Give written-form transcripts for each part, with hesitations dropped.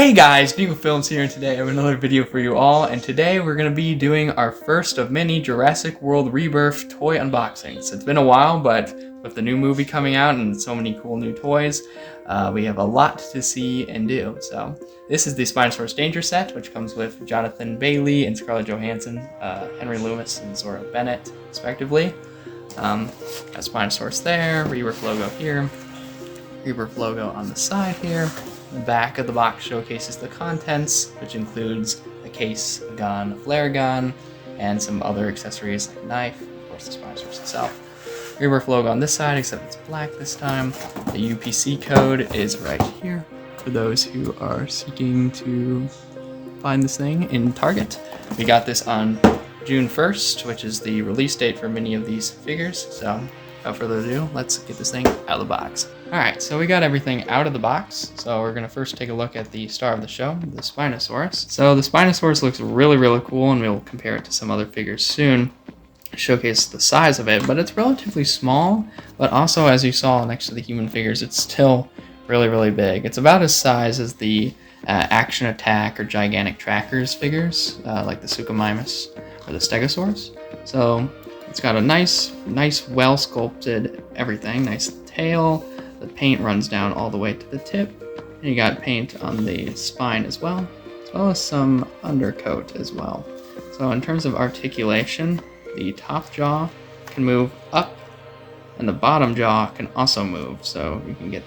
Hey guys, Beagle Films here, and today I have another video for you all, and today we're going to be doing our first of many Jurassic World Rebirth toy unboxings. It's been a while, but with the new movie coming out and so many cool new toys, we have a lot to see and do. So this is the Spinosaurus Danger set, which comes with Jonathan Bailey and Scarlett Johansson, Henry Loomis and Zora Bennet, respectively. Got Spinosaurus there, Rebirth logo here, Rebirth logo on the side here. The back of the box showcases the contents, which includes a case, a gun, a flare gun, and some other accessories like a knife, of course the Spinosaurus itself. Rebirth logo on this side, except it's black this time. The UPC code is right here for those who are seeking to find this thing in Target. We got this on June 1st, which is the release date for many of these figures, so without further ado, let's get this thing out of the box. Alright, so we got everything out of the box, so we're going to first take a look at the star of the show, the Spinosaurus. So the Spinosaurus looks really cool, and we'll compare it to some other figures soon, showcase the size of it, but it's relatively small, but also, as you saw next to the human figures, it's still really big. It's about as size as the Action Attack or Gigantic Trackers figures, like the Suchomimus or the Stegosaurus. So it's got a nice, well sculpted everything, nice tail. The paint runs down all the way to the tip, and you got paint on the spine as well as some undercoat as well. So in terms of articulation, the top jaw can move up, and the bottom jaw can also move, so you can get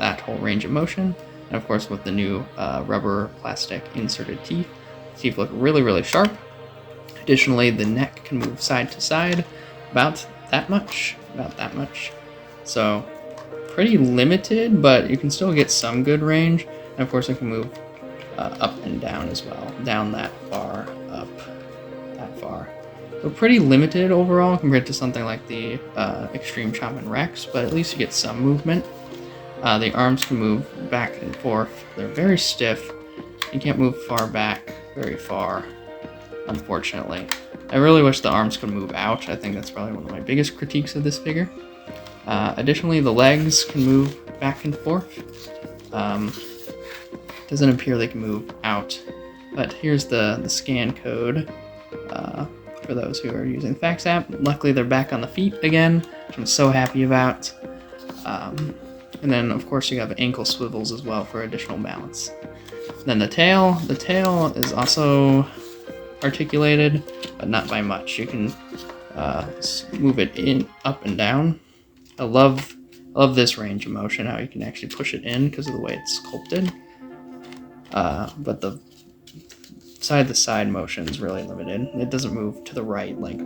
that whole range of motion. And of course, with the new rubber plastic inserted teeth, the teeth look really sharp. Additionally, the neck can move side to side about that much. So pretty limited, but you can still get some good range. And of course, it can move up and down as well. Down that far, up that far. So pretty limited overall compared to something like the Extreme Shaman Rex, but at least you get some movement. The arms can move back and forth. They're very stiff. You can't move very far, unfortunately. I really wish the arms could move out. I think that's probably one of my biggest critiques of this figure. Additionally, the legs can move back and forth. Doesn't appear they can move out, but here's the scan code for those who are using the Fax app. Luckily, they're back on the feet again, which I'm so happy about. And then, of course, you have ankle swivels as well for additional balance. Then the tail is also articulated, but not by much. You can move it up and down. I love this range of motion, how you can actually push it in because of the way it's sculpted. But the side-to-side motion is really limited. It doesn't move to the right, like,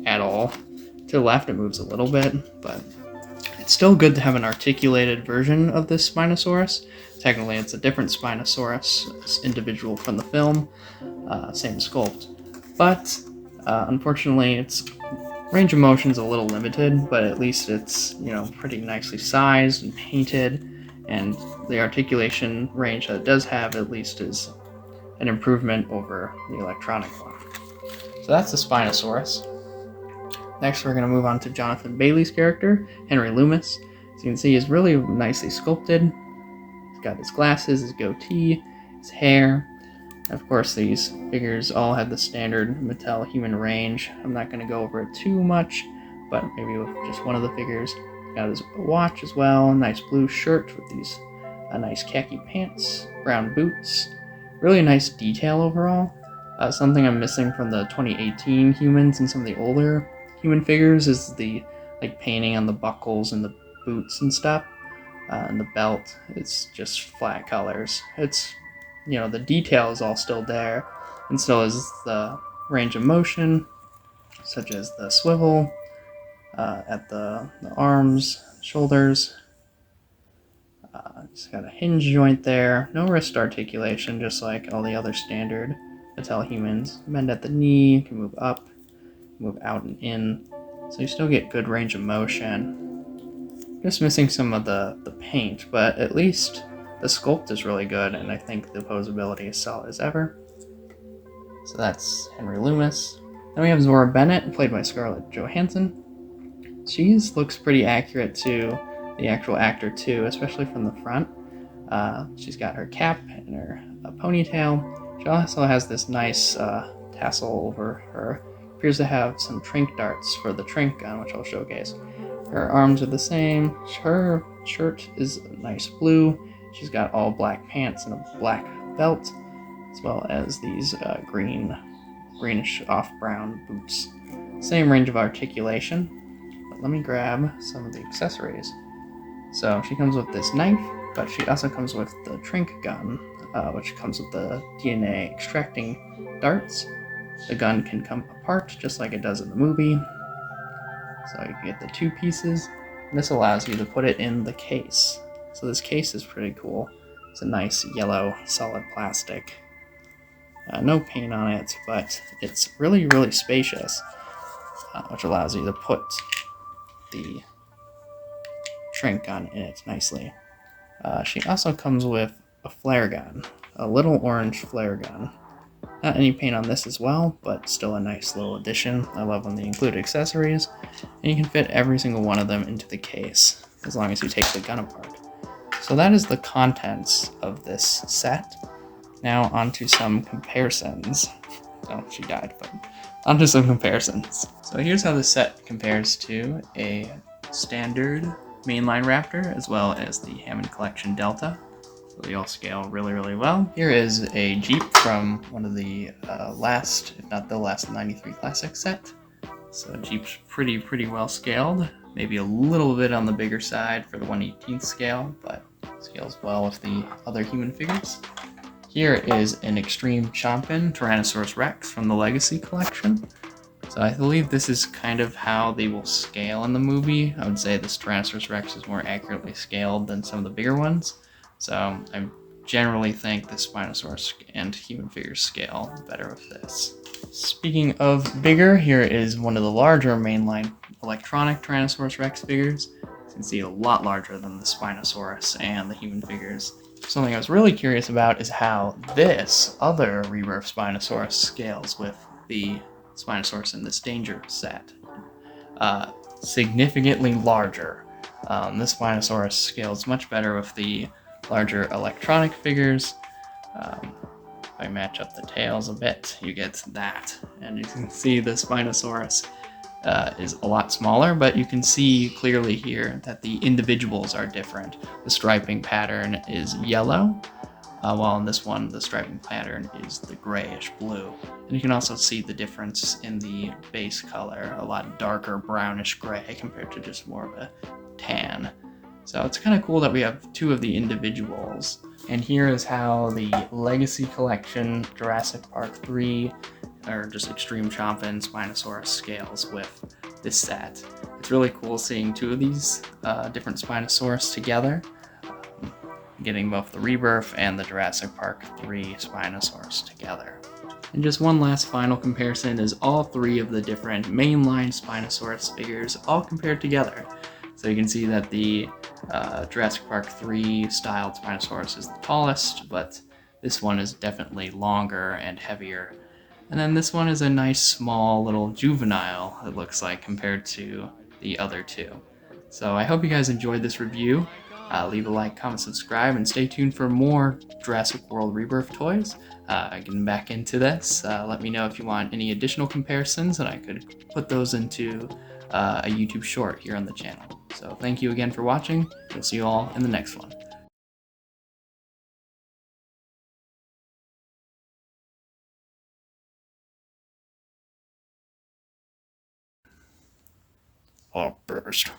at all. To the left, it moves a little bit, but it's still good to have an articulated version of this Spinosaurus. Technically, it's a different Spinosaurus, it's individual from the film, same sculpt. But, unfortunately, its range of motion is a little limited, but at least it's, pretty nicely sized and painted, and the articulation range that it does have at least is an improvement over the electronic one. So that's the Spinosaurus. Next, we're going to move on to Jonathan Bailey's character, Henry Loomis. As you can see, he's really nicely sculpted. He's got his glasses, his goatee, his hair. Of course, these figures all have the standard Mattel human range. I'm not going to go over it too much, but maybe with just one of the figures. Got his watch as well, nice blue shirt with these nice khaki pants, brown boots. Really nice detail overall. Something I'm missing from the 2018 humans and some of the older human figures is the painting on the buckles and the boots and stuff. And the belt, it's just flat colors. It's the detail is all still there, and so is the range of motion, such as the swivel at the arms, shoulders. It's got a hinge joint there, no wrist articulation, just like all the other standard Mattel humans. Bend at the knee, can move up, move out and in, so you still get good range of motion. Just missing some of the paint, but at least the sculpt is really good, and I think the posability is solid as ever. So that's Henry Loomis. Then we have Zora Bennet, played by Scarlett Johansson. She looks pretty accurate to the actual actor too, especially from the front. She's got her cap and her ponytail. She also has this nice tassel over her. Appears to have some trink darts for the trink gun, which I'll showcase. Her arms are the same. Her shirt is a nice blue. She's got all black pants and a black belt, as well as these greenish off-brown boots. Same range of articulation. But let me grab some of the accessories. So she comes with this knife, but she also comes with the trink gun, which comes with the DNA extracting darts. The gun can come apart just like it does in the movie. So you can get the two pieces. And this allows you to put it in the case. So this case is pretty cool. It's a nice yellow solid plastic. No paint on it, but it's really, really spacious, which allows you to put the shrink gun in it nicely. She also comes with a flare gun, a little orange flare gun. Not any paint on this as well, but still a nice little addition. I love when they include accessories, and you can fit every single one of them into the case, as long as you take the gun apart. So that is the contents of this set. Now onto some comparisons. Oh, she died, but onto some comparisons. So here's how the set compares to a standard mainline Raptor, as well as the Hammond Collection Delta. So they all scale really, really well. Here is a Jeep from one of the last, if not the last, 93 Classic set. So Jeep's pretty well scaled. Maybe a little bit on the bigger side for the 1/18th scale, but scales well with the other human figures. Here is an Extreme Chompin Tyrannosaurus Rex from the Legacy Collection. So I believe this is kind of how they will scale in the movie. I would say this Tyrannosaurus Rex is more accurately scaled than some of the bigger ones. So I generally think the Spinosaurus and human figures scale better with this. Speaking of bigger, here is one of the larger mainline electronic Tyrannosaurus Rex figures. You can see a lot larger than the Spinosaurus and the human figures. Something I was really curious about is how this other Rebirth Spinosaurus scales with the Spinosaurus in this Danger set. Significantly larger. This Spinosaurus scales much better with the larger electronic figures. If I match up the tails a bit, you get that. And you can see the Spinosaurus is a lot smaller, but you can see clearly here that the individuals are different. The striping pattern is yellow, while in this one the striping pattern is the grayish blue. And you can also see the difference in the base color, a lot darker brownish gray compared to just more of a tan. So it's kind of cool that we have two of the individuals. And here is how the Legacy Collection Jurassic Park 3, or just Extreme Chompin Spinosaurus scales with this set. It's really cool seeing two of these different Spinosaurus together, getting both the Rebirth and the Jurassic Park 3 Spinosaurus together. And just one last final comparison is all three of the different mainline Spinosaurus figures all compared together. So you can see that the Jurassic Park 3 styled Spinosaurus is the tallest, but this one is definitely longer and heavier. And then this one is a nice small little juvenile, it looks like, compared to the other two. So I hope you guys enjoyed this review. Leave a like, comment, subscribe, and stay tuned for more Jurassic World Rebirth toys. Getting back into this, let me know if you want any additional comparisons, and I could put those into a YouTube short here on the channel. So thank you again for watching. We'll see you all in the next one. Up first.